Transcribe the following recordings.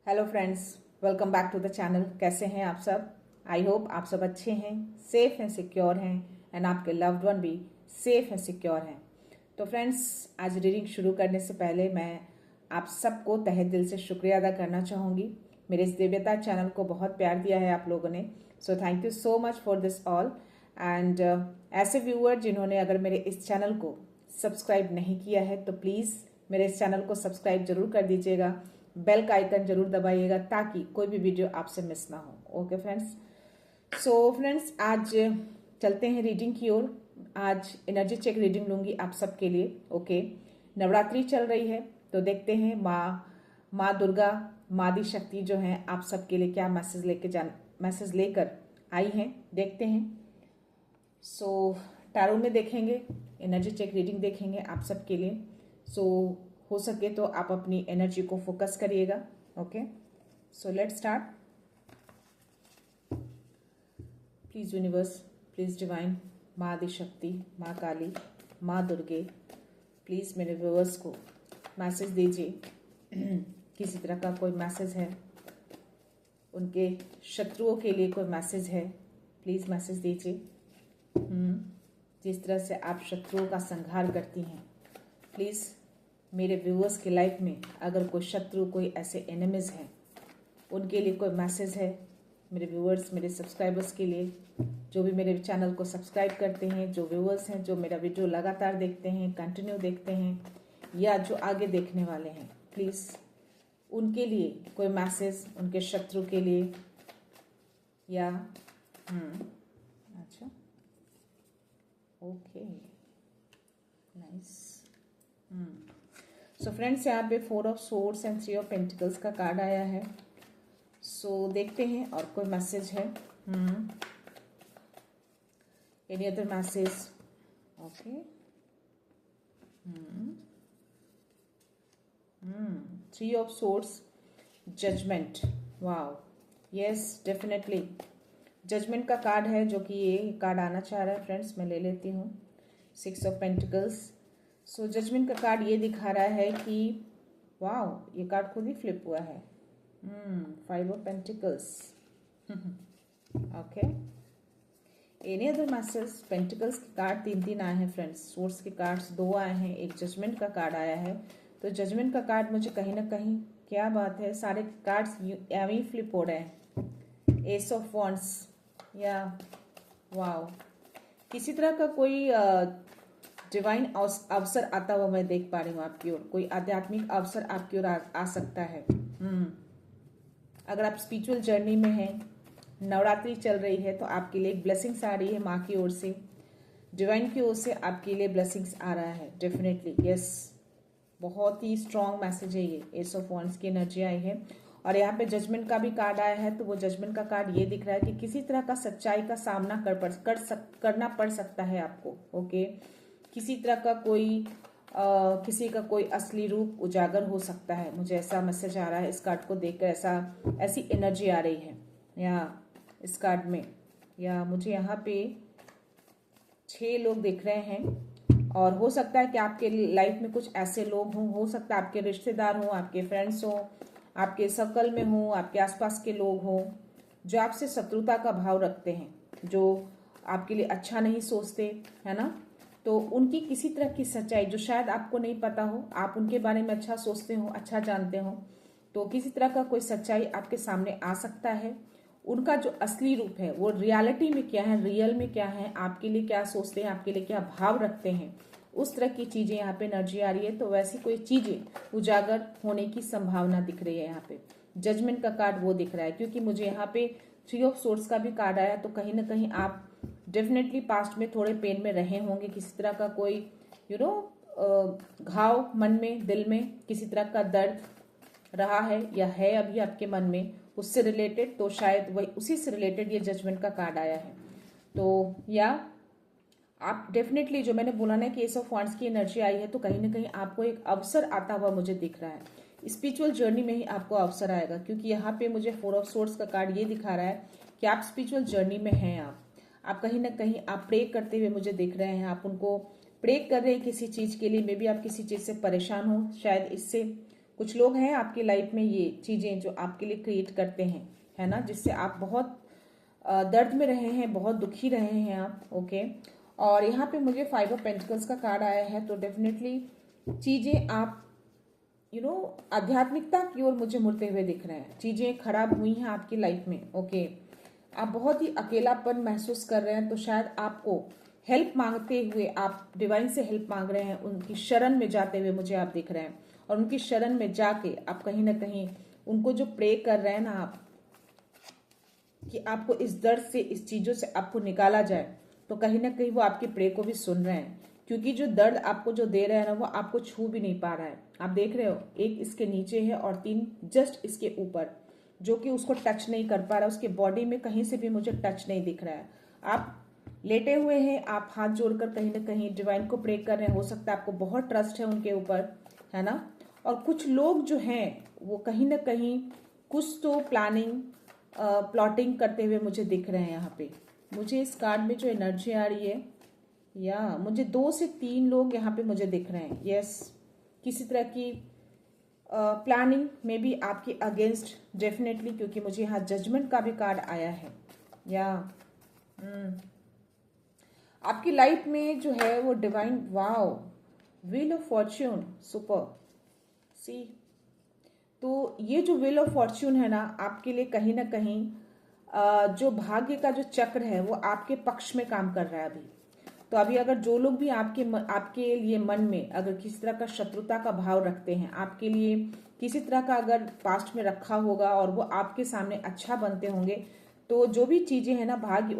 Hello friends, welcome back to the channel. कैसे हैं आप सब? आई होप आप सब अच्छे हैं, सेफ हैं, सिक्योर हैं एंड आपके लव्ड वन भी सेफ हैं, सिक्योर हैं। तो फ्रेंड्स, आज रीडिंग शुरू करने से पहले मैं आप सबको तहे दिल से शुक्रिया अदा करना चाहूँगी। मेरे इस दिव्यता चैनल को बहुत प्यार दिया है आप लोगों ने, so thank you so much for this all. And ऐसे व्यूअर जिन्होंने अगर मेरे इस चैनल को सब्सक्राइब नहीं किया है तो प्लीज़ मेरे इस चैनल को सब्सक्राइब जरूर कर दीजिएगा, बेल का आइकन जरूर दबाइएगा ताकि कोई भी वीडियो आपसे मिस ना हो। ओके फ्रेंड्स, सो फ्रेंड्स आज चलते हैं रीडिंग की ओर। आज एनर्जी चेक रीडिंग लूंगी आप सबके लिए। ओके, नवरात्रि चल रही है तो देखते हैं माँ दुर्गा, माँ दी शक्ति जो है आप सबके लिए क्या मैसेज लेकर आई हैं, देखते हैं। सो टैरो में देखेंगे, एनर्जी चेक रीडिंग देखेंगे आप सबके लिए। सो हो सके तो आप अपनी एनर्जी को फोकस करिएगा। Okay, so let's start. Please universe, please divine, माँ आदिशक्ति, माँ काली, माँ दुर्गे, प्लीज मेरे व्यूअर्स को मैसेज दीजिए। किसी तरह का कोई मैसेज है, उनके शत्रुओं के लिए कोई मैसेज है, प्लीज मैसेज दीजिए। जिस तरह से आप शत्रुओं का संहार करती हैं, प्लीज मेरे व्यूअर्स की लाइफ में अगर कोई शत्रु, कोई ऐसे एनिमीज हैं, उनके लिए कोई मैसेज है। मेरे व्यूअर्स, मेरे सब्सक्राइबर्स के लिए, जो भी मेरे चैनल को सब्सक्राइब करते हैं, जो व्यूअर्स हैं, जो मेरा वीडियो लगातार देखते हैं, कंटिन्यू देखते हैं, या जो आगे देखने वाले हैं, प्लीज़ उनके लिए कोई मैसेज, उनके शत्रु के लिए या अच्छा, ओके, नाइस। सो फ्रेंड्स, यहाँ पे 4 of swords and 3 of pentacles का कार्ड आया है। सो देखते हैं और कोई मैसेज है। Any other message? Okay, 3 of swords, judgment. Wow, yes, definitely judgment का कार्ड है जो कि ये कार्ड आना चाह रहा है। फ्रेंड्स, मैं ले लेती हूँ 6 ऑफ पेंटिकल्स। सो जजमेंट का कार्ड ये दिखा रहा है कि वाओ, ये कार्ड खुद ही फ्लिप हुआ है। 5 of pentacles. Okay, any other message? Pentacles के कार्ड 3 आए हैं फ्रेंड्स, सोर्स के कार्ड्स 2 आए हैं, एक जजमेंट का कार्ड आया है। तो जजमेंट का कार्ड मुझे कहीं ना कहीं, क्या बात है, सारे कार्ड्स ही फ्लिप हो रहे हैं। एस ऑफ वॉन्ड्स, या वाओ, किसी तरह का कोई डिवाइन अवसर आता हुआ मैं देख पा रही हूँ आपकी ओर। कोई आध्यात्मिक अवसर आपकी ओर आ सकता है। अगर आप स्पिरिचुअल जर्नी में हैं, नवरात्रि चल रही है, तो आपके लिए एक ब्लेसिंग्स आ रही है माँ की ओर से, डिवाइन की ओर से आपके लिए ब्लेसिंग्स आ रहा है। डेफिनेटली यस, बहुत ही स्ट्रॉन्ग मैसेज है ये। एस ऑफ वॉन्ड्स की एनर्जी आई है और यहाँ पे जजमेंट का भी कार्ड आया है। तो वो जजमेंट का कार्ड ये दिख रहा है कि किसी तरह का सच्चाई का सामना करना पड़ सकता है आपको। ओके, किसी तरह का कोई किसी का कोई असली रूप उजागर हो सकता है। मुझे ऐसा मैसेज आ रहा है इस कार्ड को देखकर, ऐसी एनर्जी आ रही है यहाँ इस कार्ड में। या मुझे यहाँ पे 6 लोग दिख रहे हैं और हो सकता है कि आपके लाइफ में कुछ ऐसे लोग हों, हो सकता है आपके रिश्तेदार हों, आपके फ्रेंड्स हों, आपके सर्कल में हों, आपके आसपास के लोग हों जो आपसे शत्रुता का भाव रखते हैं, जो आपके लिए अच्छा नहीं सोचते, है ना। तो उनकी किसी तरह की सच्चाई जो शायद आपको नहीं पता हो, आप उनके बारे में अच्छा सोचते हो, अच्छा जानते हो, तो किसी तरह का कोई सच्चाई आपके सामने आ सकता है। उनका जो असली रूप है वो रियलिटी में क्या है, रियल में क्या है, आपके लिए क्या सोचते हैं, आपके लिए क्या भाव रखते हैं, उस तरह की चीजें यहाँ पे एनर्जी आ रही है। तो वैसी कोई चीजें उजागर होने की संभावना दिख रही है। यहाँ पे जजमेंट का कार्ड वो दिख रहा है, क्योंकि मुझे यहाँ पे 3 ऑफ सोर्ड्स का भी कार्ड आया। तो कहीं ना कहीं आप डेफिनेटली पास्ट में थोड़े पेन में रहे होंगे, किसी तरह का कोई घाव मन में, दिल में किसी तरह का दर्द रहा है या है अभी आपके मन में, उससे रिलेटेड। तो शायद वही उसी से रिलेटेड ये जजमेंट का कार्ड आया है। तो या आप डेफिनेटली, जो मैंने बोला ना कि एस ऑफ वॉन्ड्स की एनर्जी आई है, तो कहीं ना कहीं आपको एक अवसर आता हुआ मुझे दिख रहा है। स्पिरिचुअल जर्नी में ही आपको अवसर आएगा, क्योंकि यहाँ पे मुझे 4 ऑफ सोर्ड्स का कार्ड ये दिखा रहा है कि आप स्पिरिचुअल जर्नी में हैं। आप कहीं ना कहीं आप प्रे करते हुए मुझे दिख रहे हैं। आप उनको प्रे कर रहे हैं किसी चीज के लिए, मे बी आप किसी चीज से परेशान हो, शायद इससे कुछ लोग हैं आपकी लाइफ में ये चीजें जो आपके लिए क्रिएट करते हैं, है ना, जिससे आप बहुत दर्द में रहे हैं, बहुत दुखी रहे हैं आप। ओके, और यहाँ पे मुझे 5 ऑफ पेंटिकल्स का कार्ड आया है, तो डेफिनेटली चीजें आप आध्यात्मिकता की ओर मुझे मुड़ते हुए दिख रहे हैं। चीजें खराब हुई हैं आपकी लाइफ में। ओके, आप बहुत ही अकेलापन महसूस कर रहे हैं, तो शायद आपको हेल्प मांगते हुए आप डिवाइन से हेल्प मांग रहे हैं, उनकी शरण में जाते हुए मुझे आप दिख रहे हैं। और उनकी शरण में जाके आप कहीं ना कहीं उनको जो प्रे कर रहे हैं ना आप, कि आपको इस दर्द से, इस चीजों से आपको निकाला जाए, तो कहीं ना कहीं वो आपके प्रे को भी सुन रहे हैं। क्योंकि जो दर्द आपको जो दे रहे हैं ना, वो आपको छू भी नहीं पा रहा है। आप देख रहे हो, एक इसके नीचे है और 3 जस्ट इसके ऊपर, जो कि उसको टच नहीं कर पा रहा। उसके बॉडी में कहीं से भी मुझे टच नहीं दिख रहा है। आप लेटे हुए हैं, आप हाथ जोड़कर कहीं ना कहीं डिवाइन को प्रे कर रहे हैं। हो सकता है आपको बहुत ट्रस्ट है उनके ऊपर, है ना। और कुछ लोग जो हैं वो कहीं ना कहीं कुछ तो प्लॉटिंग करते हुए मुझे दिख रहे हैं। यहाँ पे मुझे इस कार्ड में जो एनर्जी आ रही है, या मुझे 2 से 3 लोग यहाँ पे मुझे दिख रहे हैं। यस, किसी तरह की प्लानिंग में भी आपके अगेंस्ट डेफिनेटली, क्योंकि मुझे यहाँ जजमेंट का भी कार्ड आया है। या आपकी लाइफ में जो है वो divine, wow, wheel of fortune, super see. तो ये जो व्हील ऑफ फॉर्च्यून है ना, आपके लिए कहीं ना कहीं जो भाग्य का जो चक्र है वो आपके पक्ष में काम कर रहा है अभी। तो अभी अगर जो लोग भी आपके लिए मन में अगर किसी तरह का शत्रुता का भाव रखते हैं, आपके लिए किसी तरह का अगर पास्ट में रखा होगा और वो आपके सामने अच्छा बनते होंगे, तो जो भी चीजें हैं ना, भाग्य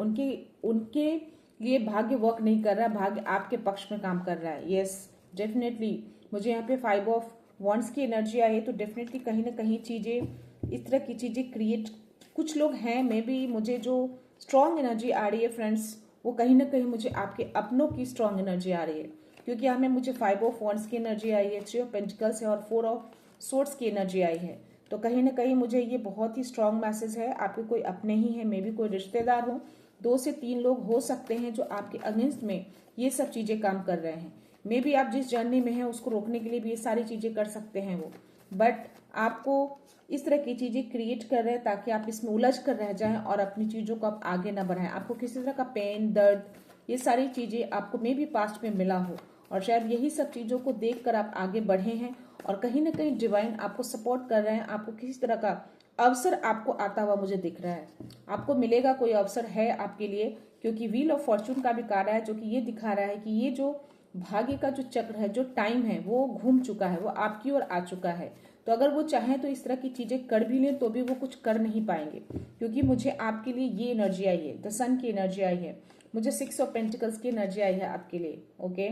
उनके लिए भाग्य वर्क नहीं कर रहा है, भाग्य आपके पक्ष में काम कर रहा है। यस, डेफिनेटली मुझे यहाँ पे 5 ऑफ वॉन्ड्स की एनर्जी आई है, तो डेफिनेटली कहीं ना कहीं चीजें, इस तरह की चीजें क्रिएट, कुछ लोग हैं, मे बी मुझे जो स्ट्रॉन्ग एनर्जी आ रही है फ्रेंड्स, वो कहीं ना कहीं मुझे आपके अपनों की स्ट्रॉन्ग एनर्जी आ रही है। क्योंकि हमें मुझे 5 ऑफ वॉन्ड्स की एनर्जी आई है, 3 ऑफ पेंटिकल्स है और 4 ऑफ सोर्ड्स की एनर्जी आई है। तो कहीं ना कहीं मुझे ये बहुत ही स्ट्रॉन्ग मैसेज है। आपके कोई अपने ही है, मे बी कोई रिश्तेदार हो, 2 से 3 लोग हो सकते हैं जो आपके अगेंस्ट में ये सब चीजें काम कर रहे हैं। मे बी आप जिस जर्नी में हैं उसको रोकने के लिए भी ये सारी चीजें कर सकते हैं वो, बट आपको इस तरह की चीजें क्रिएट कर रहे हैं ताकि आप इसमें उलझ कर रह जाएं और अपनी चीजों को आप आगे ना बढ़ाएं। आपको किसी तरह का पेन, दर्द, ये सारी चीजें आपको मे भी पास्ट में मिला हो, और शायद यही सब चीजों को देखकर आप आगे बढ़े हैं, और कहीं ना कहीं डिवाइन आपको सपोर्ट कर रहे हैं। आपको किसी तरह का अवसर आपको आता हुआ मुझे दिख रहा है, आपको मिलेगा, कोई अवसर है आपके लिए, क्योंकि व्हील ऑफ फॉर्च्यून का भी कार्ड है जो कि ये दिखा रहा है कि ये जो भाग्य का जो चक्र है, जो टाइम है, वो घूम चुका है, वो आपकी ओर आ चुका है। तो अगर वो चाहें तो इस तरह की चीजें कर भी लें तो भी वो कुछ कर नहीं पाएंगे, क्योंकि मुझे आपके लिए ये एनर्जी आई है, द सन की एनर्जी आई है, मुझे 6 ऑफ पेंटिकल्स की एनर्जी आई है आपके लिए। ओके,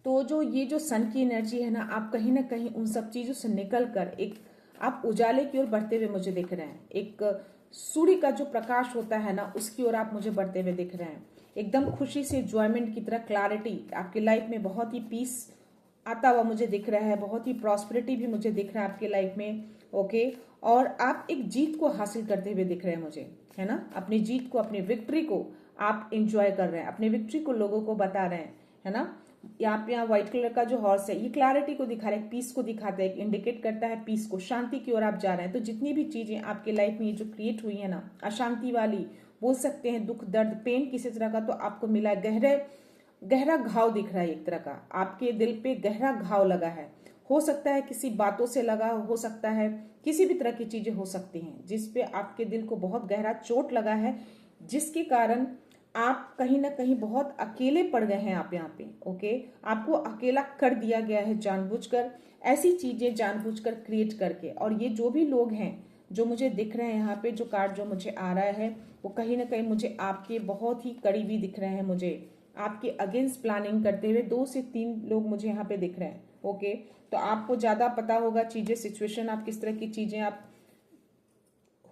तो जो ये जो सन की एनर्जी है ना, आप कहीं ना कहीं उन सब चीजों से निकल कर एक आप उजाले की ओर बढ़ते हुए मुझे दिख रहे हैं। एक सूर्य का जो प्रकाश होता है ना, उसकी ओर आप मुझे बढ़ते हुए दिख रहे हैं। एकदम खुशी से, एंजॉयमेंट की तरह, क्लैरिटी, आपकी लाइफ में बहुत ही पीस आता हुआ मुझे दिख रहा है, बहुत ही प्रॉस्पेरिटी भी मुझे दिख रहा है आपकी लाइफ में। ओके, और आप एक जीत को हासिल करते हुए दिख रहे हैं मुझे, है ना। अपनी जीत को, अपनी विक्ट्री को आप एंजॉय कर रहे हैं, अपनी विक्ट्री को लोगों को बता रहे हैं, है ना। यहाँ व्हाइट कलर का जो हॉर्स है, ये क्लैरिटी को दिखा रहा है, पीस को दिखाता है, इंडिकेट करता है पीस को, शांति की ओर आप जा रहे हैं। तो जितनी भी चीजें आपके लाइफ में ये जो क्रिएट हुई है ना, अशांति वाली, बोल सकते हैं दुख, दर्द, पेन किसी तरह का, तो आपको मिला है, गहरा घाव दिख रहा है, एक तरह का आपके दिल पे गहरा घाव लगा है। हो सकता है किसी बातों से लगा, हो सकता है किसी भी तरह की चीजें हो सकती हैं जिसपे आपके दिल को बहुत गहरा चोट लगा है, जिसके कारण आप कहीं ना कहीं बहुत अकेले पड़ गए हैं आप यहाँ पे। ओके, आपको अकेला कर दिया गया है जानबूझकर, ऐसी चीजें जानबूझकर क्रिएट करके। और ये जो भी लोग हैं जो मुझे दिख रहे हैं यहाँ पे, जो कार्ड जो मुझे आ रहा है, वो कहीं ना कहीं मुझे आपके बहुत ही करीबी दिख रहे हैं, मुझे आपके अगेंस्ट प्लानिंग करते हुए 2 से 3 लोग मुझे यहाँ पे दिख रहे हैं। ओके, तो आपको ज्यादा पता होगा चीजें, सिचुएशन, आप किस तरह की चीजें आप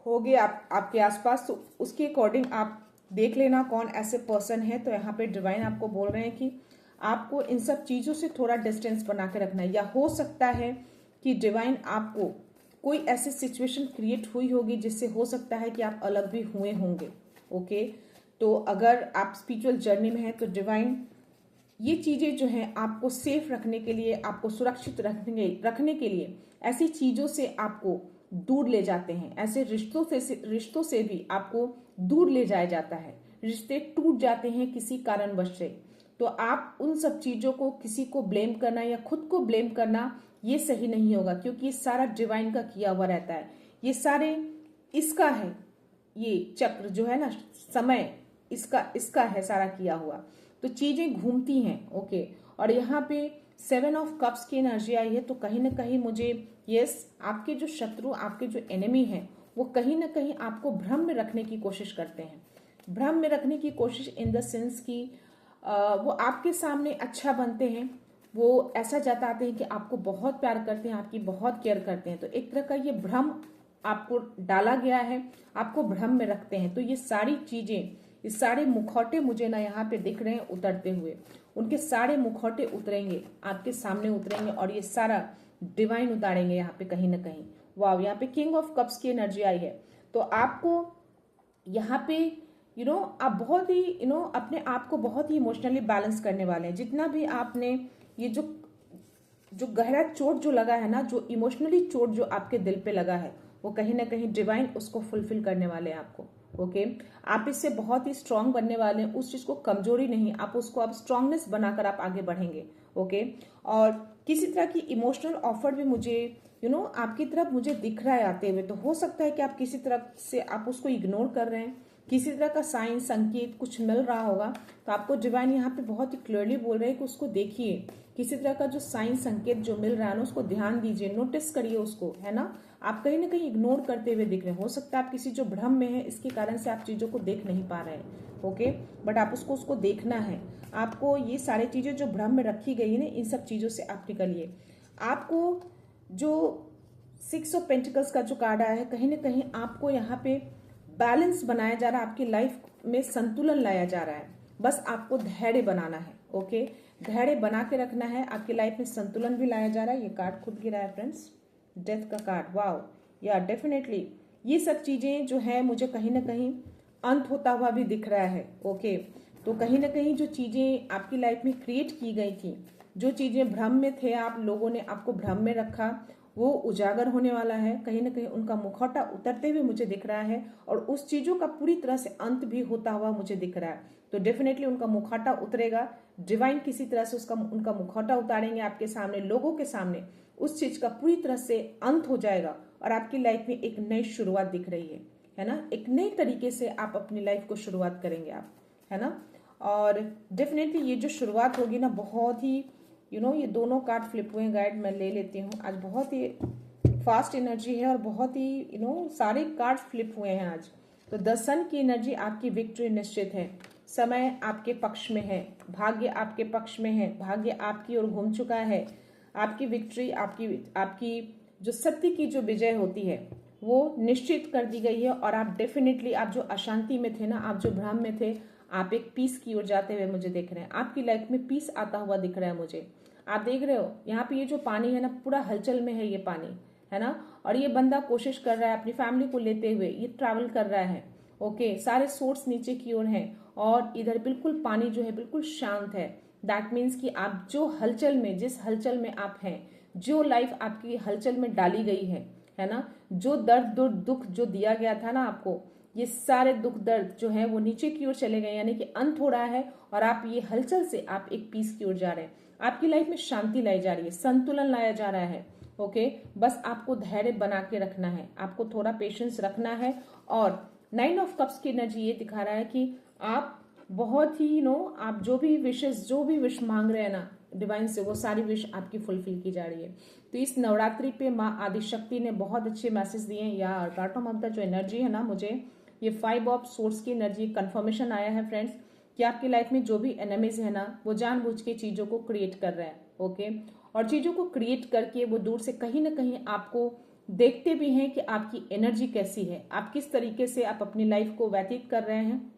होगे आपके आसपास, तो उसके अकॉर्डिंग आप देख लेना कौन ऐसे पर्सन है। तो यहाँ पे डिवाइन आपको बोल रहे हैं कि आपको इन सब चीजों से थोड़ा डिस्टेंस बना के रखना है, या हो सकता है कि डिवाइन आपको कोई ऐसी सिचुएशन क्रिएट हुई होगी जिससे हो सकता है कि आप अलग भी हुए होंगे। ओके, तो अगर आप स्पिरिचुअल जर्नी में हैं तो डिवाइन ये चीजें जो है आपको सेफ रखने के लिए, आपको सुरक्षित रखने के लिए ऐसी चीजों से आपको दूर ले जाते हैं। ऐसे रिश्तों से भी आपको दूर ले जाया जाता है। रिश्ते टूट जाते हैं किसी कारणवश से। तो आप उन सब चीजों को, किसी को ब्लेम करना या खुद को ब्लेम करना, ये सही नहीं होगा, क्योंकि ये सारा डिवाइन का किया हुआ रहता है। ये सारे इसका है, ये चक्र जो है ना, समय इसका है सारा किया हुआ। तो चीजें घूमती हैं। ओके, और यहाँ पे 7 ऑफ कप्स की एनर्जी आई है। तो कहीं ना कहीं मुझे आपके जो शत्रु, आपके जो एनिमी हैं, वो कहीं ना कहीं आपको भ्रम में रखने की कोशिश करते हैं। भ्रम में रखने की कोशिश इन द सेंस की वो आपके सामने अच्छा बनते हैं। वो ऐसा जताते हैं कि आपको बहुत प्यार करते हैं, आपकी बहुत केयर करते हैं। तो एक तरह का ये भ्रम आपको डाला गया है, आपको भ्रम में रखते हैं। तो ये सारी चीजें, ये सारे मुखौटे मुझे ना यहाँ पे दिख रहे हैं उतरते हुए। उनके सारे मुखौटे उतरेंगे, आपके सामने उतरेंगे, और ये सारा डिवाइन उतारेंगे यहाँ पे कहीं ना कहीं। वाव, यहाँ पे किंग ऑफ कप्स की एनर्जी आई है। तो आपको यहाँ पे आप बहुत ही अपने आप को बहुत ही इमोशनली बैलेंस करने वाले हैं। जितना भी आपने ये जो गहरा चोट जो लगा है ना, जो इमोशनली चोट जो आपके दिल पे लगा है, वो कहीं ना कहीं डिवाइन उसको फुलफिल करने वाले हैं आपको। ओके, आप इससे बहुत ही स्ट्रांग बनने वाले हैं। उस चीज को कमजोरी नहीं, आप उसको आप स्ट्रांगनेस बनाकर आप आगे बढ़ेंगे। ओके, और किसी तरह की इमोशनल ऑफर भी मुझे आपकी तरफ मुझे दिख रहा है आते हुए। तो हो सकता है कि आप किसी तरफ से आप उसको इग्नोर कर रहे हैं, किसी तरह का साइन संकेत कुछ मिल रहा होगा। तो आपको डिवाइन यहाँ पे बहुत ही क्लियरली बोल रहे हैं कि उसको देखिए, किसी तरह का जो साइन संकेत जो मिल रहा है ना, उसको ध्यान दीजिए, नोटिस करिए उसको, है ना। आप कहीं ना कहीं इग्नोर करते हुए दिख रहे हैं। हो सकता है आप किसी जो भ्रम में है, इसके कारण से आप चीजों को देख नहीं पा रहे हैं। ओके, बट आप उसको देखना है। आपको ये सारी चीजें जो भ्रम में रखी गई है ना, इन सब चीजों से आप निकलिए। आपको जो 6 ऑफ पेंटिकल्स का जो कार्ड आया है, कहीं ना कहीं आपको यहाँ पे बैलेंस बनाया जा रहा है, आपकी लाइफ में संतुलन लाया जा रहा है। बस आपको धैर्य बनाना है। ओके, धैर्य बना के रखना है, आपकी लाइफ में संतुलन भी लाया जा रहा है। ये कार्ड खुद गिरा है फ्रेंड्स, डेथ का कार्ड। वाओ, या डेफिनेटली ये सब चीजें जो है मुझे कहीं ना कहीं अंत होता हुआ भी दिख रहा है। ओके, तो कहीं ना कहीं जो चीजें आपकी लाइफ में क्रिएट की गई थी, जो चीजें भ्रम में थे, आप लोगों ने आपको भ्रम में रखा, वो उजागर होने वाला है। कहीं ना कहीं उनका मुखौटा उतरते हुए मुझे दिख रहा है, और उस चीजों का पूरी तरह से अंत भी होता हुआ मुझे दिख रहा है। तो डेफिनेटली उनका मुखौटा उतरेगा। डिवाइन किसी तरह से उनका मुखौटा उतारेंगे आपके सामने, लोगों के सामने। उस चीज का पूरी तरह से अंत हो जाएगा, और आपकी लाइफ में एक नई शुरुआत दिख रही है ना। एक नई तरीके से आप अपनी लाइफ को शुरुआत करेंगे आप, है ना। और डेफिनेटली ये जो शुरुआत होगी ना, बहुत ही ये दोनों कार्ड फ्लिप हुए हैं गाइड, मैं ले लेती हूँ। आज बहुत ही फास्ट एनर्जी है, और बहुत ही सारे कार्ड फ्लिप हुए हैं आज। तो द सन की एनर्जी, आपकी विक्ट्री निश्चित है। समय आपके पक्ष में है, भाग्य आपके पक्ष में है, भाग्य आपकी ओर घूम चुका है। आपकी विक्ट्री, आपकी जो सत्य की जो विजय होती है, वो निश्चित कर दी गई है। और आप डेफिनेटली, आप जो अशांति में थे ना, आप जो भ्रम में थे, आप एक पीस की ओर जाते हुए मुझे दिख रहे हैं। आपकी लाइफ में पीस आता हुआ दिख रहा है मुझे। आप देख रहे हो यहाँ पे ये जो पानी है ना, पूरा हलचल में है ये पानी, है ना। और ये बंदा कोशिश कर रहा है अपनी फैमिली को लेते हुए, ये ट्रैवल कर रहा है। ओके, सारे सोर्स नीचे की ओर हैं, और इधर बिल्कुल पानी जो है बिल्कुल शांत है। दैट मीन्स कि आप जो हलचल में, जिस हलचल में आप हैं, जो लाइफ आपकी हलचल में डाली गई है ना, जो दर्द दुख जो दिया गया था ना आपको, ये सारे दुख दर्द जो है वो नीचे की ओर चले गए, यानी कि अंत हो रहा है। और आप ये हलचल से आप एक पीस की ओर जा रहे हैं। आपकी लाइफ में शांति लाई जा रही है, संतुलन लाया जा रहा है। ओके, बस आपको धैर्य बना के रखना है, आपको थोड़ा पेशेंस रखना है। और 9 ऑफ कप्स की एनर्जी ये दिखा रहा है कि आप बहुत ही आप जो भी विश मांग रहे हैं ना डिवाइन से, वो सारी विश आपकी फुलफिल की जा रही है। तो इस नवरात्रि पे माँ आदिशक्ति ने बहुत अच्छे मैसेज दिए हैं। या बॉटम ऑफ द जो एनर्जी है ना, मुझे ये 5 ऑफ सोर्स की एनर्जी कंफर्मेशन आया है फ्रेंड्स, कि आपकी लाइफ में जो भी एनिमीज है ना, वो जानबूझ के चीजों को क्रिएट कर रहे हैं। ओके, और चीजों को क्रिएट करके वो दूर से कहीं ना कहीं आपको देखते भी हैं कि आपकी एनर्जी कैसी है, आप किस तरीके से आप अपनी लाइफ को व्यतीत कर रहे हैं।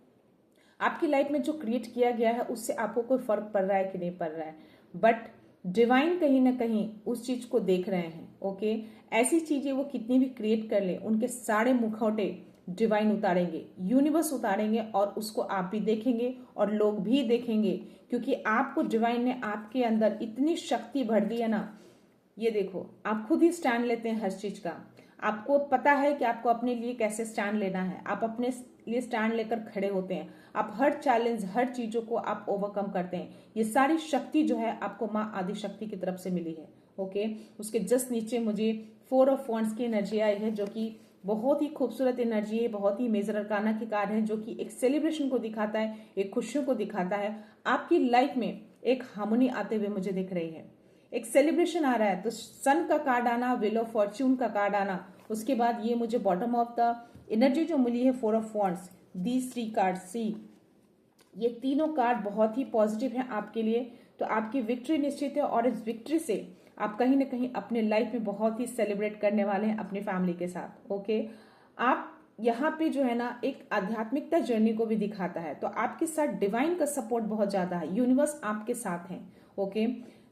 आपकी लाइफ में जो क्रिएट किया गया है उससे आपको कोई फर्क पड़ रहा है कि नहीं पड़ रहा है, बट डिवाइन कहीं ना कहीं उस चीज को देख रहे हैं। ओके, ऐसी चीजें वो कितनी भी क्रिएट कर ले, उनके सारे मुखौटे डिवाइन उतारेंगे, यूनिवर्स उतारेंगे और उसको आप भी देखेंगे और लोग भी देखेंगे, क्योंकि आपको डिवाइन ने आपके अंदर इतनी शक्ति भर दी है ना। ये देखो, आप खुद ही स्टैंड लेते हैं हर चीज का, आपको पता है कि आपको अपने लिए कैसे स्टैंड लेना है, आप अपने लिए स्टैंड लेकर खड़े होते हैं, आप हर चैलेंज, हर चीजों को आप ओवरकम करते हैं। ये सारी शक्ति जो है आपको माँ आदि शक्ति की तरफ से मिली है। ओके, उसके जस्ट नीचे मुझे 4 ऑफ वॉन्ड्स की एनर्जी आई है, जो कि बहुत ही खूबसूरत एनर्जी है, बहुत ही मेजर अरकाना की कार्ड है, जो कि एक सेलिब्रेशन को दिखाता है, एक खुशियों को दिखाता है। आपकी लाइफ में एक हार्मोनी आते हुए मुझे दिख रही है, एक सेलिब्रेशन आ रहा है। तो सन का कार्ड आना, व्हील ऑफ फॉर्च्यून का कार्ड आना, उसके बाद ये मुझे बॉटम ऑफ द एनर्जी जो मिली है 4 ऑफ वॉन्ड्स, दीज 3 कार्ड सी, ये तीनों कार्ड बहुत ही पॉजिटिव हैं आपके लिए। तो आपकी विक्ट्री निश्चित है और इस विक्ट्री से आप कहीं ना कहीं अपने लाइफ में बहुत ही सेलिब्रेट करने वाले हैं अपनी फैमिली के साथ। ओके, आप यहाँ पे जो है ना एक आध्यात्मिकता जर्नी को भी दिखाता है। तो आपके साथ डिवाइन का सपोर्ट बहुत ज्यादा है, यूनिवर्स आपके साथ है। ओके,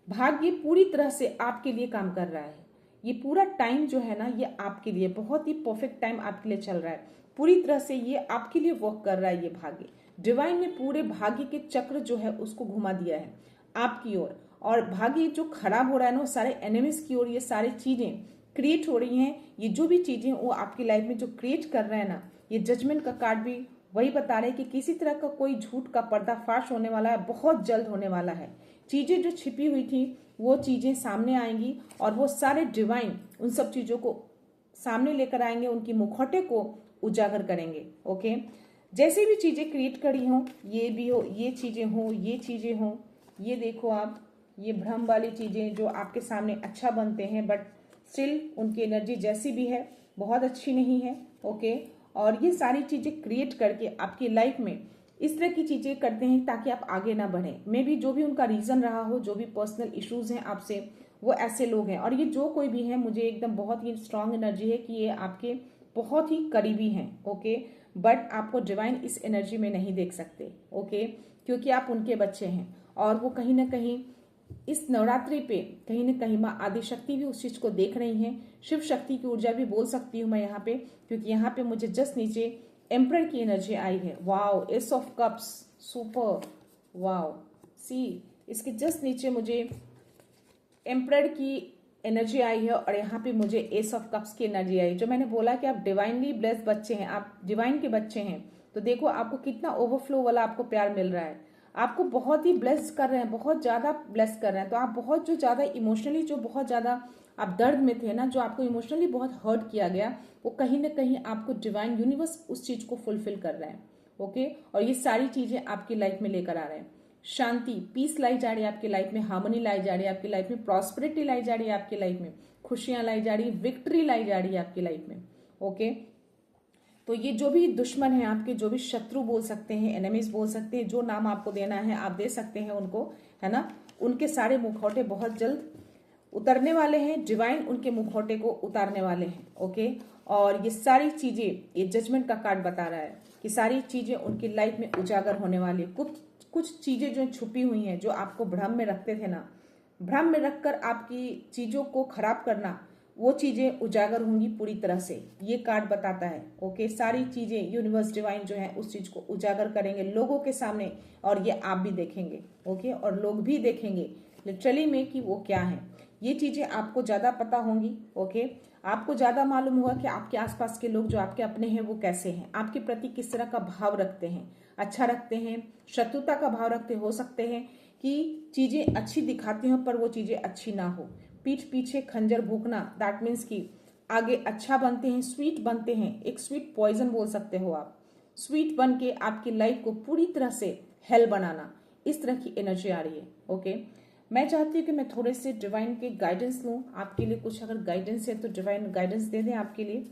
भाग्य पूरी तरह से आपके लिए काम कर रहा है। ये पूरा टाइम जो है ना, ये आपके लिए बहुत ही परफेक्ट टाइम आपके लिए चल रहा है, पूरी तरह से ये आपके लिए वर्क कर रहा है। ये भाग्य, डिवाइन ने पूरे भाग्य के चक्र जो है उसको घुमा दिया है आपकी ओर, और भाग्य जो खराब हो रहा है ना, सारे एनिमीज की ओर ये सारी चीजें क्रिएट हो रही हैं। ये जो भी चीजें वो आपकी लाइफ में जो क्रिएट कर रहे हैं ना, ये जजमेंट का कार्ड भी वही बता रहे हैं कि किसी तरह का कोई झूठ का पर्दाफाश होने वाला है, बहुत जल्द होने वाला है। चीजें जो छिपी हुई थी वो चीजें सामने आएंगी, और वो सारे डिवाइन उन सब चीजों को सामने लेकर आएंगे, उनकी मुखौटे को उजागर करेंगे। ओके, जैसे भी चीजें क्रिएट करी हो, ये भी हो, ये चीजें हो, ये चीजें हो, ये देखो आप, ये भ्रम वाली चीजें जो आपके सामने अच्छा बनते हैं, बट स्टिल उनकी एनर्जी जैसी भी है बहुत अच्छी नहीं है। ओके, और ये सारी चीजें क्रिएट करके आपकी लाइफ में इस तरह की चीजें करते हैं ताकि आप आगे ना बढ़े। मे बी जो भी उनका रीजन रहा हो, जो भी पर्सनल इश्यूज हैं आपसे, वो ऐसे लोग हैं। और ये जो कोई भी है, मुझे एकदम बहुत ही स्ट्रांग एनर्जी है कि ये आपके बहुत ही करीबी हैं। ओके, बट आपको डिवाइन इस एनर्जी में नहीं देख सकते। ओके, क्योंकि आप उनके बच्चे हैं, और वो कहीं ना कहीं इस नवरात्रि पे कहीं ना कहीं माँ आदि शक्ति भी उस चीज को देख रही हैं। शिव शक्ति की ऊर्जा भी बोल सकती हूँ मैं यहाँ पे, क्योंकि यहाँ पे मुझे जस्ट नीचे एम्परर की एनर्जी आई है। Wow, ace of cups, super, wow, see, इसके जस्ट नीचे मुझे एम्परर की एनर्जी आई है, और यहाँ पे मुझे एस ऑफ कप्स की एनर्जी आई, जो मैंने बोला कि आप डिवाइनली ब्लेस्ड बच्चे हैं, आप डिवाइन के बच्चे हैं। तो देखो आपको कितना ओवरफ्लो वाला आपको प्यार मिल रहा है, आपको बहुत ही ब्लेस कर रहे हैं, बहुत ज्यादा ब्लेस कर रहे हैं। तो आप बहुत जो ज्यादा इमोशनली, जो बहुत ज्यादा आप दर्द में थे ना, जो आपको इमोशनली बहुत हर्ट किया गया, वो कहीं ना कहीं आपको डिवाइन यूनिवर्स उस चीज को फुलफिल कर रहा है। ओके, और ये सारी चीजें आपकी लाइफ में लेकर आ रहे हैं। शांति, पीस लाई जा रही है आपकी लाइफ में, हार्मनी लाई जा रही है आपकी लाइफ में, प्रॉस्पेरिटी लाई जा रही है आपकी लाइफ में, खुशियां लाई जा रही है, विक्ट्री लाई जा रही है आपकी लाइफ में। ओके, तो ये जो भी दुश्मन है आपके, जो भी शत्रु बोल सकते हैं, एनिमीज बोल सकते हैं, जो नाम आपको देना है आप दे सकते हैं उनको, है ना, उनके सारे मुखौटे बहुत जल्द उतरने वाले हैं। डिवाइन उनके मुखौटे को उतारने वाले हैं। ओके, और ये सारी चीजें, ये जजमेंट का कार्ड बता रहा है कि सारी चीजें उनकी लाइफ में उजागर होने वाली है। कुछ चीजें जो छुपी हुई हैं, जो आपको भ्रम में रखते थे ना, भ्रम में रखकर आपकी चीजों को खराब करना, वो चीजें उजागर होंगी पूरी तरह से, ये कार्ड बताता है। ओके, सारी चीजें यूनिवर्स डिवाइन जो है उस चीज को उजागर करेंगे लोगों के सामने, और ये आप भी देखेंगे। ओके, और लोग भी देखेंगे लिटरली में कि वो क्या है। ये चीजें आपको ज्यादा पता होंगी। ओके, आपको ज्यादा मालूम होगा कि आपके आसपास के लोग जो आपके अपने हैं वो कैसे हैं, आपके प्रति किस तरह का भाव रखते हैं, अच्छा रखते हैं, शत्रुता का भाव रखते हो सकते हैं कि चीजें अच्छी दिखाती हो पर वो चीजें अच्छी ना हो। पीठ पीछे खंजर भोंकना, दैट मीन्स कि आगे अच्छा बनते हैं, स्वीट बनते हैं, एक स्वीट पॉइजन बोल सकते हो आप, स्वीट बन के आपकी लाइफ को पूरी तरह से हेल बनाना, इस तरह की एनर्जी आ रही है। ओके, मैं चाहती हूँ कि मैं थोड़े से डिवाइन के गाइडेंस लूँ आपके लिए, कुछ अगर गाइडेंस है तो डिवाइन गाइडेंस दे दें आपके लिए।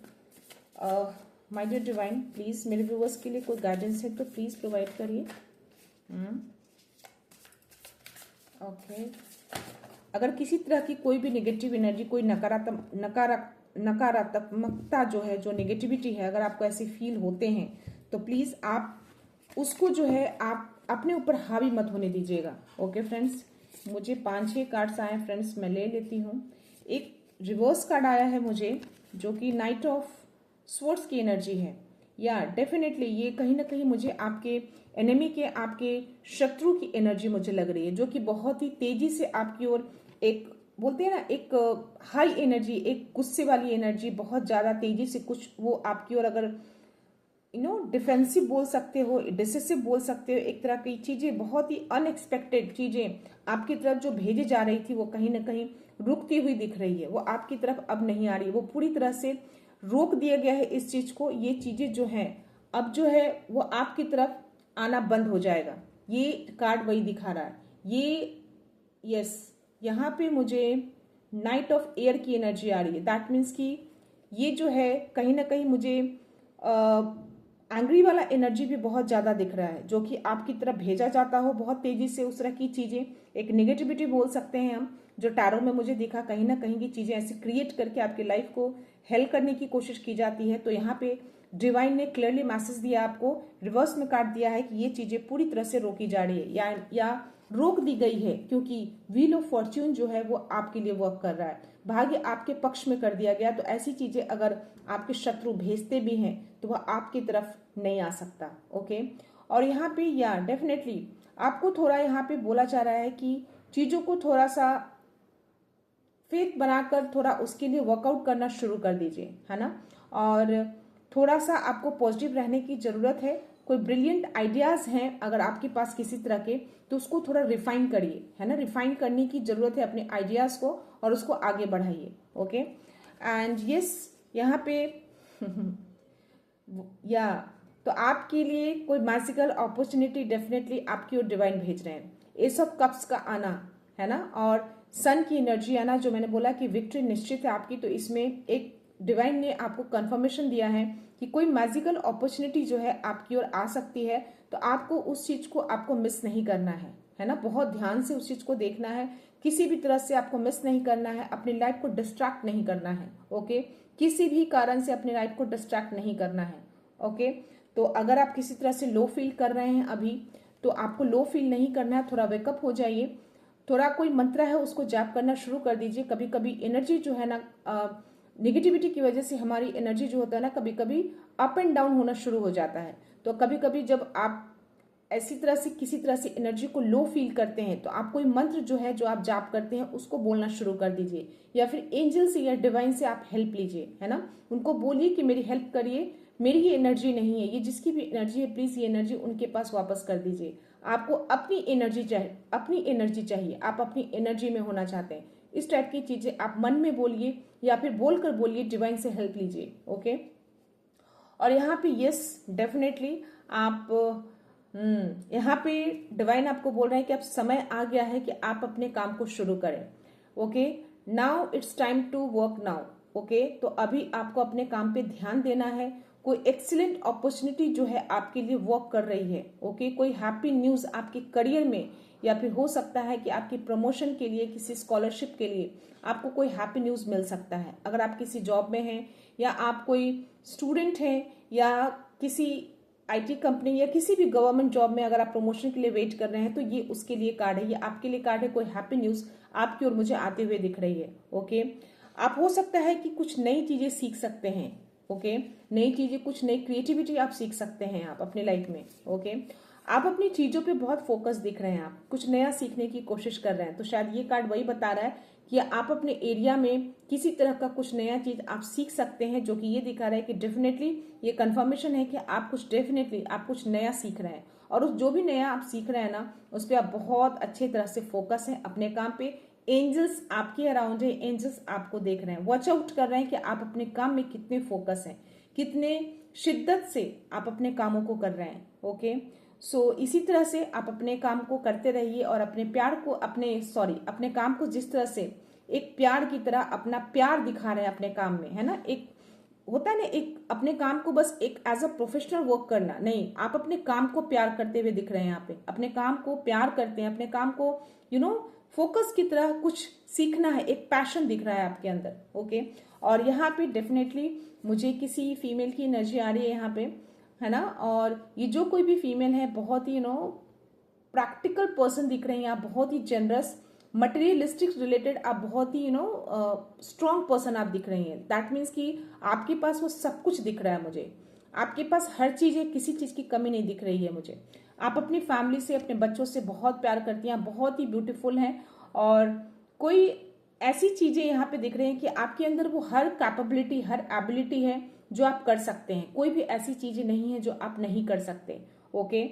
माय डियर डिवाइन, प्लीज मेरे व्यूअर्स के लिए कोई गाइडेंस है तो प्लीज प्रोवाइड करिए। ओके, अगर किसी तरह की कोई भी नेगेटिव एनर्जी, कोई नकारात्मकता जो है, जो नेगेटिविटी है, अगर आपको ऐसे फील होते हैं तो प्लीज आप उसको जो है आप अपने ऊपर हावी मत होने दीजिएगा। ओके फ्रेंड्स, मुझे 5-6 कार्ड्स आए फ्रेंड्स, मैं ले लेती हूँ। एक रिवर्स कार्ड आया है मुझे, जो कि नाइट ऑफ स्वॉर्ड्स की एनर्जी है। या डेफिनेटली ये कहीं ना कहीं मुझे आपके एनिमी के, आपके शत्रु की एनर्जी मुझे लग रही है, जो कि बहुत ही तेजी से आपकी ओर, एक बोलते हैं ना एक हाई एनर्जी, एक गुस्से वाली एनर्जी, बहुत ज्यादा तेजी से कुछ वो आपकी ओर, अगर डिफेंसिव बोल सकते हो, डिसिसिव बोल सकते हो, एक तरह की चीजें, बहुत ही अनएक्सपेक्टेड चीजें आपकी तरफ जो भेजी जा रही थी वो कहीं ना कहीं रुकती हुई दिख रही है, वो आपकी तरफ अब नहीं आ रही है, वो पूरी तरह से रोक दिया गया है इस चीज को। ये चीजें जो है अब जो है वो आपकी तरफ आना बंद हो जाएगा, ये कार्ड वही दिखा रहा है। ये यस, यहाँ पे मुझे नाइट ऑफ एयर की एनर्जी आ रही है। दैट मीन्स कि ये जो है कहीं ना कहीं मुझे एंग्री वाला एनर्जी भी बहुत ज्यादा दिख रहा है, जो कि आपकी तरफ भेजा जाता हो बहुत तेजी से, उस तरह की चीजें, एक नेगेटिविटी बोल सकते हैं हम, जो टैरो में मुझे दिखा, कहीं ना कहीं की चीजें ऐसी क्रिएट करके आपकी लाइफ को हेल्प करने की कोशिश की जाती है। तो यहाँ पे डिवाइन ने क्लियरली मैसेज दिया आपको, रिवर्स में काट दिया है कि ये चीजें पूरी तरह से रोकी जा रही है या रोक दी गई है, क्योंकि व्हील ऑफ फॉर्च्यून जो है वो आपके लिए वर्क कर रहा है, भाग्य आपके पक्ष में कर दिया गया। तो ऐसी चीजें अगर आपके शत्रु भेजते भी हैं तो वह आपकी तरफ नहीं आ सकता। ओके, और यहाँ पे या डेफिनेटली आपको थोड़ा यहाँ पे बोला जा रहा है कि चीजों को थोड़ा सा फेथ बनाकर थोड़ा उसके लिए वर्कआउट करना शुरू कर दीजिए, है ना। और थोड़ा सा आपको पॉजिटिव रहने की जरूरत है। कोई ब्रिलियंट आइडियाज हैं अगर आपके पास किसी तरह के, तो उसको थोड़ा रिफाइन करिए, है ना। रिफाइन करने की जरूरत है अपने आइडियाज को, और उसको आगे बढ़ाइए। ओके, एंड यस यहाँ पे या तो आपके लिए कोई मैजिकल अपॉर्चुनिटी डेफिनेटली आपकी ओर डिवाइन भेज रहे हैं। एस ऑफ कप्स का आना, है ना, और सन की एनर्जी आना, जो मैंने बोला कि विक्ट्री निश्चित है आपकी, तो इसमें एक डिवाइन ने आपको कंफर्मेशन दिया है कि कोई मैजिकल अपॉर्चुनिटी जो है आपकी ओर आ सकती है। तो आपको उस चीज को आपको मिस नहीं करना है ना। बहुत ध्यान से उस चीज को देखना है, किसी भी तरह से आपको मिस नहीं करना है, अपनी लाइफ को डिस्ट्रैक्ट नहीं करना है। ओके, किसी भी कारण से अपनी लाइफ को डिस्ट्रैक्ट नहीं करना है। ओके, तो अगर आप किसी तरह से लो फील कर रहे हैं अभी, तो आपको लो फील नहीं करना है, थोड़ा वेकअप हो जाइए, थोड़ा कोई मंत्र है उसको जाप करना शुरू कर दीजिए। कभी कभी एनर्जी जो है ना, निगेटिविटी की वजह से हमारी एनर्जी जो होता है ना, कभी कभी अप एंड डाउन होना शुरू हो जाता है। तो कभी कभी जब आप ऐसी तरह से किसी तरह से एनर्जी को लो फील करते हैं, तो आप कोई मंत्र जो है, जो आप जाप करते हैं, उसको बोलना शुरू कर दीजिए, या फिर एंजल से या डिवाइन से आप हेल्प लीजिए, है ना। उनको बोलिए कि मेरी हेल्प करिए, मेरी ये एनर्जी नहीं है, ये जिसकी भी एनर्जी है, प्लीज ये एनर्जी उनके पास वापस कर दीजिए। आपको अपनी एनर्जी चाहिए, अपनी एनर्जी चाहिए, आप अपनी एनर्जी में होना चाहते हैं। इस टाइप की चीजें आप मन में बोलिए या फिर बोलकर बोलिए, डिवाइन से हेल्प लीजिए। ओके, और यहाँ पे यस डेफिनेटली आप यहाँ पे डिवाइन आपको बोल रहे हैं कि अब समय आ गया है कि आप अपने काम को शुरू करें। Okay, now it's time to work now. Okay, तो अभी आपको अपने काम पे ध्यान देना है। कोई एक्सीलेंट अपॉर्चुनिटी जो है आपके लिए वर्क कर रही है। ओके, कोई हैप्पी न्यूज आपके करियर में, या फिर हो सकता है कि आपकी प्रमोशन के लिए, किसी स्कॉलरशिप के लिए आपको कोई हैप्पी न्यूज मिल सकता है। अगर आप किसी जॉब में हैं, या आप कोई स्टूडेंट हैं, या किसी आईटी कंपनी या किसी भी गवर्नमेंट जॉब में अगर आप प्रमोशन के लिए वेट कर रहे हैं, तो ये उसके लिए कार्ड है, ये आपके लिए कार्ड है। कोई हैप्पी न्यूज आपकी ओर मुझे आते हुए दिख रही है। ओके, आप हो सकता है कि कुछ नई चीजें सीख सकते हैं। ओके, नई चीजें, कुछ नई क्रिएटिविटी आप सीख सकते हैं आप अपनी लाइफ में। ओके, आप अपनी चीजों पे बहुत फोकस दिख रहे हैं, आप कुछ नया सीखने की कोशिश कर रहे हैं। तो शायद ये कार्ड वही बता रहा है कि आप अपने एरिया में किसी तरह का कुछ नया चीज आप सीख सकते हैं, जो कि ये दिखा रहा है कि डेफिनेटली ये कंफर्मेशन है कि आप कुछ डेफिनेटली आप कुछ नया सीख रहे हैं, और उस जो भी नया आप सीख रहे हैं ना, उस पर आप बहुत अच्छे तरह से फोकस है अपने काम पे। एंजल्स आपके अराउंड है, एंजल्स आपको देख रहे हैं, वॉच आउट कर रहे हैं कि आप अपने काम में कितने फोकस हैं, कितने शिद्दत से आप अपने कामों को कर रहे हैं। ओके, सो इसी तरह से आप अपने काम को करते रहिए, और अपने प्यार को अपने काम को जिस तरह से एक प्यार की तरह अपना प्यार दिखा रहे हैं अपने काम में, है ना। एक होता है ना, एक अपने काम को बस एक एज अ प्रोफेशनल वर्क करना नहीं, आप अपने काम को प्यार करते हुए दिख रहे हैं यहाँ पे, अपने काम को प्यार करते हैं, अपने काम को फोकस की तरह कुछ सीखना है, एक पैशन दिख रहा है आपके अंदर। ओके, और यहाँ पे डेफिनेटली मुझे किसी फीमेल की एनर्जी आ रही है यहाँ पे, है ना। और ये जो कोई भी फीमेल है, बहुत ही प्रैक्टिकल पर्सन दिख रही हैं आप, बहुत ही जेनरस, मटेरियलिस्टिक रिलेटेड आप बहुत ही स्ट्रॉन्ग पर्सन आप दिख रही हैं। दैट मीन्स कि आपके पास वो सब कुछ दिख रहा है मुझे। आपके पास हर चीज है, किसी चीज की कमी नहीं दिख रही है मुझे। आप अपनी फैमिली से, अपने बच्चों से बहुत प्यार करती हैं, बहुत ही ब्यूटीफुल हैं। और कोई ऐसी चीजें यहाँ पे दिख रही हैं कि आपके अंदर वो हर कैपेबिलिटी, हर एबिलिटी है जो आप कर सकते हैं। कोई भी ऐसी चीजें नहीं है जो आप नहीं कर सकते। ओके।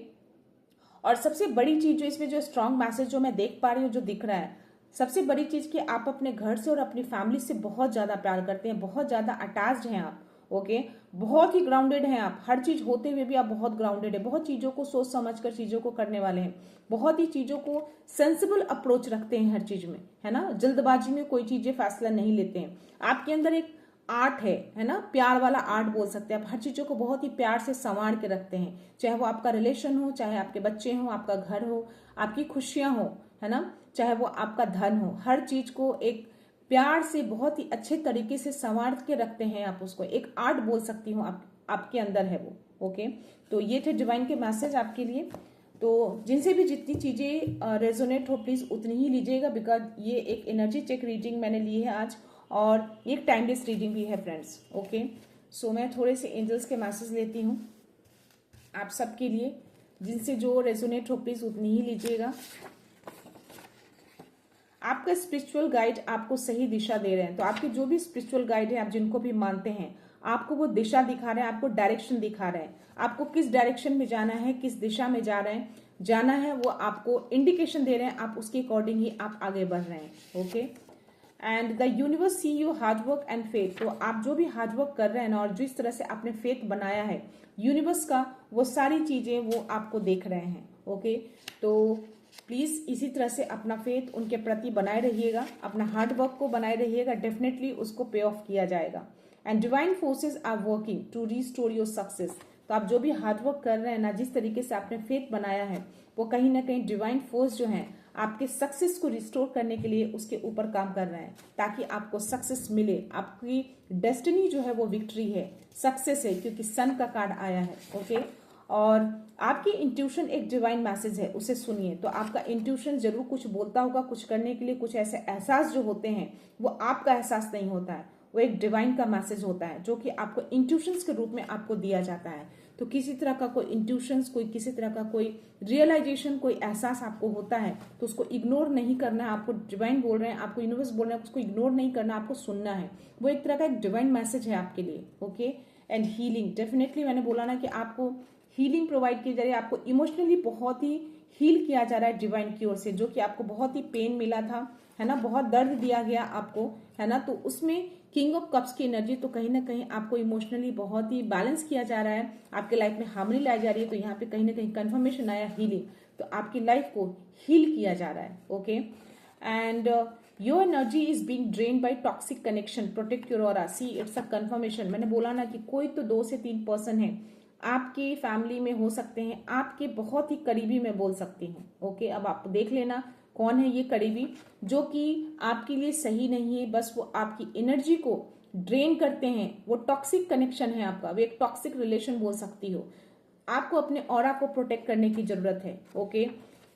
और सबसे बड़ी चीज जो इसमें, जो स्ट्रांग मैसेज जो मैं देख पा रही हूँ, जो दिख रहा है, सबसे बड़ी चीज कि आप अपने घर से और अपनी फैमिली से बहुत ज्यादा प्यार करते हैं, बहुत ज्यादा अटैच्ड हैं आप। ओके। बहुत ही ग्राउंडेड हैं आप, हर चीज होते हुए भी आप बहुत ग्राउंडेड है, बहुत चीजों को सोच समझ कर चीजों को करने वाले हैं, बहुत ही चीजों को सेंसिबल अप्रोच रखते हैं हर चीज में, है ना। जल्दबाजी में कोई चीजें फैसला नहीं लेते हैं। आपके अंदर एक आर्ट है ना, प्यार वाला आर्ट बोल सकते हैं आप। हर चीजों को बहुत ही प्यार से संवार के रखते हैं, चाहे वो आपका रिलेशन हो, चाहे आपके बच्चे हो, आपका घर हो, आपकी खुशियां हो, है ना, चाहे वो आपका धन हो। हर चीज को एक प्यार से बहुत ही अच्छे तरीके से संवार के रखते हैं आप। उसको एक आर्ट बोल सकती हूँ, आपके अंदर है वो। ओके। तो ये थे डिवाइन के मैसेज आपके लिए। तो जिनसे भी जितनी चीजें रेजोनेट हो, प्लीज उतनी ही लीजिएगा, बिकॉज ये एक एनर्जी चेक रीडिंग मैंने ली है आज, और एक टाइमलेस रीडिंग भी है फ्रेंड्स। ओके। सो मैं थोड़े से एंजल्स के मैसेज लेती हूँ आप सबके लिए, जिनसे जो रेजोनेट हो प्लीज उतनी ही लीजिएगा। आपका स्पिरिचुअल गाइड आपको सही दिशा दे रहे हैं। तो आपके जो भी स्पिरिचुअल गाइड है, आप जिनको भी मानते हैं, आपको वो दिशा दिखा रहे हैं, आपको डायरेक्शन दिखा रहे हैं, आपको किस डायरेक्शन में जाना है, किस दिशा में जाना है, वो आपको इंडिकेशन दे रहे हैं। आप उसके अकॉर्डिंग ही आप आगे बढ़ रहे हैं। Okay. And the universe see you hard work and faith. तो आप जो भी हार्डवर्क कर रहे हैं ना, और जिस तरह से आपने फेथ बनाया है यूनिवर्स का, वो सारी चीजें वो आपको देख रहे हैं। ओके। तो प्लीज इसी तरह से अपना फेथ उनके प्रति बनाए रहिएगा, अपना हार्डवर्क को बनाए रहिएगा, डेफिनेटली उसको पे ऑफ किया जाएगा। And divine forces are working to restore your success. तो आप जो भी हार्डवर्क कर रहे हैं ना, जिस तरीके से आपने फेथ बनाया है, वो कहीं ना कहीं डिवाइन फोर्स जो है आपके सक्सेस को रिस्टोर करने के लिए उसके ऊपर काम कर रहे हैं, ताकि आपको सक्सेस मिले। आपकी डेस्टिनी जो है वो विक्ट्री है, सक्सेस है, क्योंकि सन का कार्ड आया है। ओके। और आपकी इंट्यूशन एक डिवाइन मैसेज है, उसे सुनिए। तो आपका इंट्यूशन जरूर कुछ बोलता होगा, कुछ करने के लिए। कुछ ऐसे एहसास जो होते हैं वो आपका एहसास नहीं होता है, वो एक डिवाइन का मैसेज होता है, जो कि आपको इंट्यूशंस के रूप में आपको दिया जाता है। तो किसी तरह का कोई इंट्यूशंस, कोई किसी तरह का कोई रियलाइजेशन, कोई एहसास आपको होता है, तो उसको इग्नोर नहीं करना है। आपको डिवाइन बोल रहे हैं, आपको यूनिवर्स बोल रहे हैं, उसको इग्नोर नहीं करना, आपको सुनना है। वो एक तरह का एक डिवाइन मैसेज है आपके लिए। ओके। एंड हीलिंग, डेफिनेटली मैंने बोला ना कि आपको हीलिंग प्रोवाइड की जा रही है, आपको इमोशनली बहुत ही हील किया जा रहा है डिवाइन की ओर से। जो कि आपको बहुत ही पेन मिला था, है ना, बहुत दर्द दिया गया आपको, है ना, तो उसमें किंग ऑफ कप्स की एनर्जी, तो कहीं ना कहीं आपको इमोशनली बहुत ही बैलेंस किया जा रहा है, आपके लाइफ में हार्मनी लाई जा रही है। तो यहाँ पे कहीं ना कहीं कंफर्मेशन आया हीलिंग, तो आपकी लाइफ को हील किया जा रहा है। Okay. And your energy is being drain by toxic connection, protect your aura. See, it's a confirmation. मैंने बोला ना कि कोई तो 2 से 3 पर्सन है आपकी फैमिली में, हो सकते हैं आपके बहुत ही करीबी, मैं बोल सकती हूँ। ओके। अब आप देख लेना कौन है ये करीबी, जो कि आपके लिए सही नहीं है, बस वो आपकी एनर्जी को ड्रेन करते हैं। वो टॉक्सिक कनेक्शन है आपका, वो एक टॉक्सिक रिलेशन बोल सकती हो। आपको अपने ऑरा को प्रोटेक्ट करने की जरूरत है। ओके।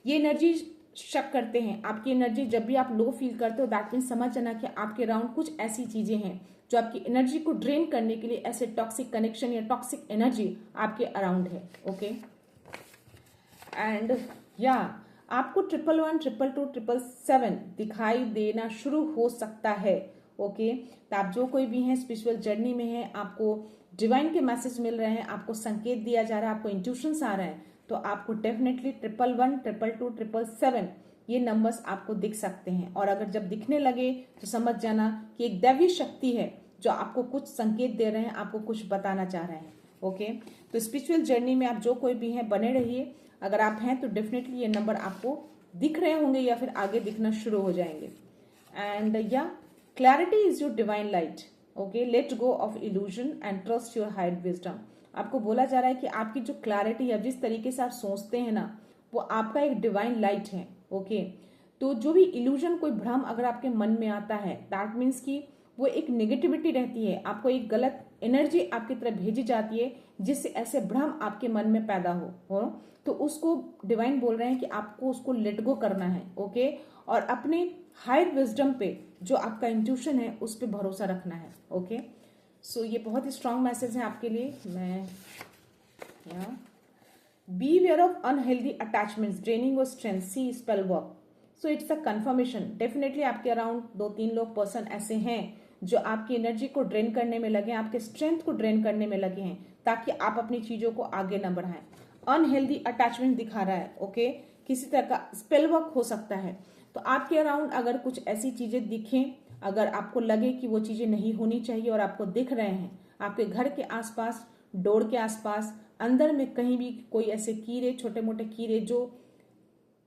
ये एनर्जी शक करते हैं, आपकी एनर्जी जब भी आप लो फील करते हो, दैट मीन समझ जाना कि आपके अराउंड कुछ ऐसी चीजें हैं जो आपकी एनर्जी को ड्रेन करने के लिए, ऐसे टॉक्सिक कनेक्शन या टॉक्सिक एनर्जी आपके अराउंड है। ओके। एंड या आपको 111, 222, 777 दिखाई देना शुरू हो सकता है। ओके। तो आप जो कोई भी हैं स्पिरिचुअल जर्नी में है, आपको डिवाइन के मैसेज मिल रहे हैं, आपको संकेत दिया जा रहा है, आपको इंट्यूशंस आ रहे हैं, तो आपको डेफिनेटली 111, 222, 777 ये नंबर्स आपको दिख सकते हैं। और अगर जब दिखने लगे तो समझ जाना कि एक दैवीय शक्ति है जो आपको कुछ संकेत दे रहे हैं, आपको कुछ बताना चाह रहे हैं। ओके। तो स्पिरिचुअल जर्नी में आप जो कोई भी हैं बने रहिए। अगर आप हैं तो डेफिनेटली ये नंबर आपको दिख रहे होंगे या फिर आगे दिखना शुरू हो जाएंगे। एंड या clarity is your divine light. Okay. Let go of illusion and trust your higher wisdom. आपको बोला जा रहा है कि आपकी जो क्लैरिटी है, जिस तरीके से आप सोचते हैं ना, वो आपका एक डिवाइन लाइट है। ओके। तो जो भी इल्यूजन, कोई भ्रम अगर आपके मन में आता है, दैट मीन्स कि वो एक नेगेटिविटी रहती है, आपको एक गलत एनर्जी आपकी तरफ भेजी जाती है, जिससे ऐसे भ्रम आपके मन में पैदा हो तो उसको डिवाइन बोल रहे हैं कि आपको उसको लेट गो करना है। ओके। और अपने हायर विजडम पे, जो आपका इंट्यूशन है, उस पर भरोसा रखना है। ओके। सो ये बहुत ही स्ट्रांग मैसेज है आपके लिए। मैं beware of unhealthy attachments draining और strength, see spell work. So it's a confirmation, definitely आपके अराउंड 2-3 लोग पर्सन ऐसे हैं जो आपकी एनर्जी को ड्रेन करने में लगे हैं, आपके स्ट्रेंथ को ड्रेन करने में लगे हैं, ताकि आप अपनी चीजों को आगे न बढ़ाएं। अनहेल्दी अटैचमेंट दिखा रहा है, ओके, किसी तरह का स्पेल वर्क हो सकता है। तो आपके अराउंड अगर कुछ ऐसी चीजें दिखें, अगर आपको लगे कि वो चीजें नहीं होनी चाहिए और आपको दिख रहे हैं, आपके घर के आसपास, डोर के आसपास, अंदर में कहीं भी कोई ऐसे कीड़े, छोटे मोटे कीड़े जो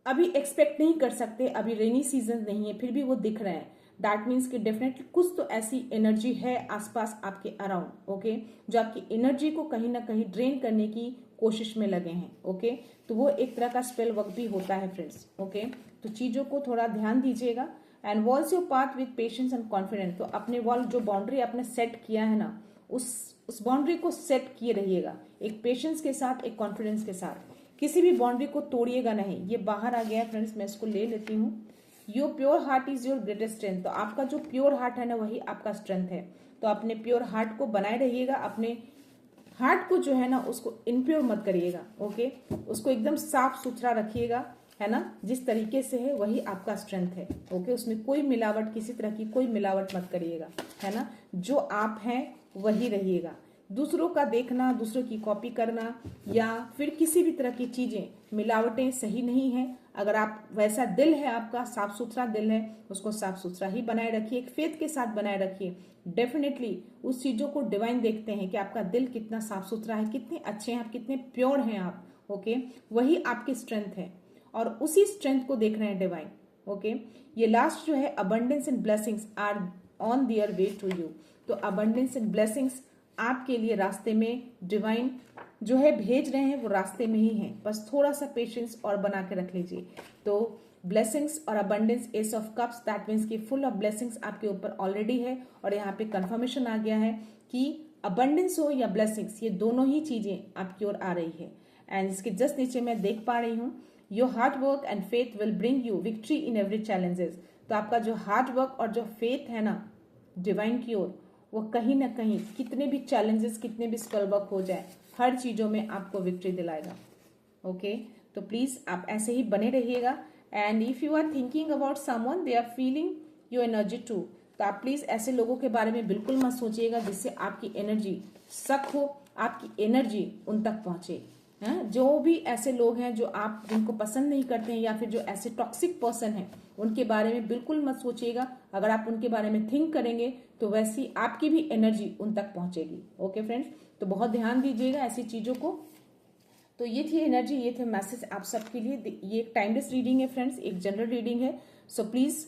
अभी एक्सपेक्ट नहीं कर सकते, अभी रेनी सीजन नहीं है फिर भी वो दिख रहे हैं, दैट मीन्स कि डेफिनेटली कुछ तो ऐसी एनर्जी है आसपास आपके अराउंड, ओके, जो आपकी एनर्जी को कहीं ना कहीं ड्रेन करने की कोशिश में लगे हैं, ओके। तो वो एक तरह का स्पेल वर्क भी होता है फ्रेंड्स, ओके। तो चीजों को थोड़ा ध्यान दीजिएगा। And walls your path with patience and confidence. तो अपने वॉल जो बाउंड्री आपने सेट किया है ना, उस बाउंड्री को सेट किए रहिएगा, एक पेशेंस के साथ, एक कॉन्फिडेंस के साथ। किसी भी बाउंड्री को तोड़िएगा नहीं। ये बाहर आ गया है फ्रेंड्स, मैं इसको ले लेती हूँ। Your pure heart is your greatest strength. तो आपका जो प्योर हार्ट है ना, वही आपका स्ट्रेंथ है। तो अपने प्योर हार्ट को बनाए रहिएगा, अपने हार्ट को जो है ना उसको इनप्योर मत करिएगा, ओके। उसको एकदम साफ सुथरा रखिएगा, है ना, जिस तरीके से है वही आपका स्ट्रेंथ है, ओके। उसमें कोई मिलावट, किसी तरह की कोई मिलावट मत करिएगा, है ना। जो आप हैं वही रहिएगा। दूसरों का देखना, दूसरों की कॉपी करना या फिर किसी भी तरह की चीजें, मिलावटें सही नहीं है। अगर आप वैसा दिल है, आपका साफ सुथरा दिल है, उसको साफ सुथरा ही बनाए रखिए, एक फेथ के साथ बनाए रखिए। डेफिनेटली उस चीजों को डिवाइन देखते हैं कि आपका दिल कितना साफ सुथरा है, कितने अच्छे हैं आप, कितने प्योर हैं आप, ओके। वही आपकी स्ट्रेंथ है और उसी स्ट्रेंथ को देख रहे हैं डिवाइन, ओके। ये लास्ट जो है, abundance and blessings are on their way to you. तो अबंडेंस एंड ब्लेसिंग्स आपके लिए रास्ते में डिवाइन जो है भेज रहे हैं, वो रास्ते में ही है। बस थोड़ा सा पेशेंस और बना के रख लीजिए। तो ब्लेसिंग्स और abundance, S of cups, that means कि फुल ऑफ ब्लेसिंग्स आपके ऊपर ऑलरेडी है। और यहाँ पे कंफर्मेशन आ गया है कि अबंडेंस हो या ब्लेसिंग्स, ये दोनों ही चीजें आपकी ओर आ रही है। एंड इसके जस्ट नीचे मैं देख पा रही हूँ, your hard work and faith will bring you victory in every challenges. तो आपका जो हार्ड वर्क और जो फेथ है ना डिवाइन की ओर, वो कहीं ना कहीं कितने भी चैलेंजेस, कितने भी स्पेल वर्क हो जाए, हर चीजों में आपको विक्ट्री दिलाएगा, ओके। तो प्लीज आप ऐसे ही बने रहिएगा। And if you are thinking about someone, they are feeling your energy too, तो आप प्लीज ऐसे लोगों के बारे में बिल्कुल मत सोचिएगा जिससे आपकी एनर्जी शक हो, आपकी एनर्जी उन तक पहुंचे। जो भी ऐसे लोग हैं जो आप जिनको पसंद नहीं करते हैं या फिर जो ऐसे टॉक्सिक पर्सन हैं, उनके बारे में बिल्कुल मत सोचिएगा। अगर आप उनके बारे में थिंक करेंगे तो वैसी आपकी भी एनर्जी उन तक पहुंचेगी, ओके फ्रेंड्स। तो बहुत ध्यान दीजिएगा ऐसी चीजों को। तो ये थी एनर्जी, ये थे मैसेज आप सबके लिए। ये एक टाइमलेस रीडिंग है फ्रेंड्स, एक जनरल रीडिंग है। सो प्लीज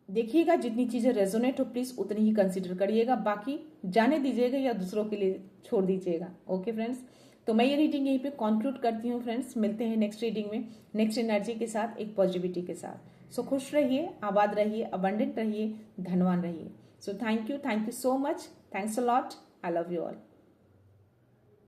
देखिएगा, जितनी चीजें रेजोनेट हो प्लीज उतनी ही कंसिडर करिएगा, बाकी जाने दीजिएगा या दूसरों के लिए छोड़ दीजिएगा, ओके फ्रेंड्स। तो मैं ये रीडिंग यहीं पे कंक्लूड करती हूँ फ्रेंड्स। मिलते हैं नेक्स्ट रीडिंग में, नेक्स्ट एनर्जी के साथ, एक पॉजिटिविटी के साथ। सो खुश रहिए, आबाद रहिए, अबंडेंट रहिए, धनवान रहिए। So thank you so much, thanks a lot, I love you all.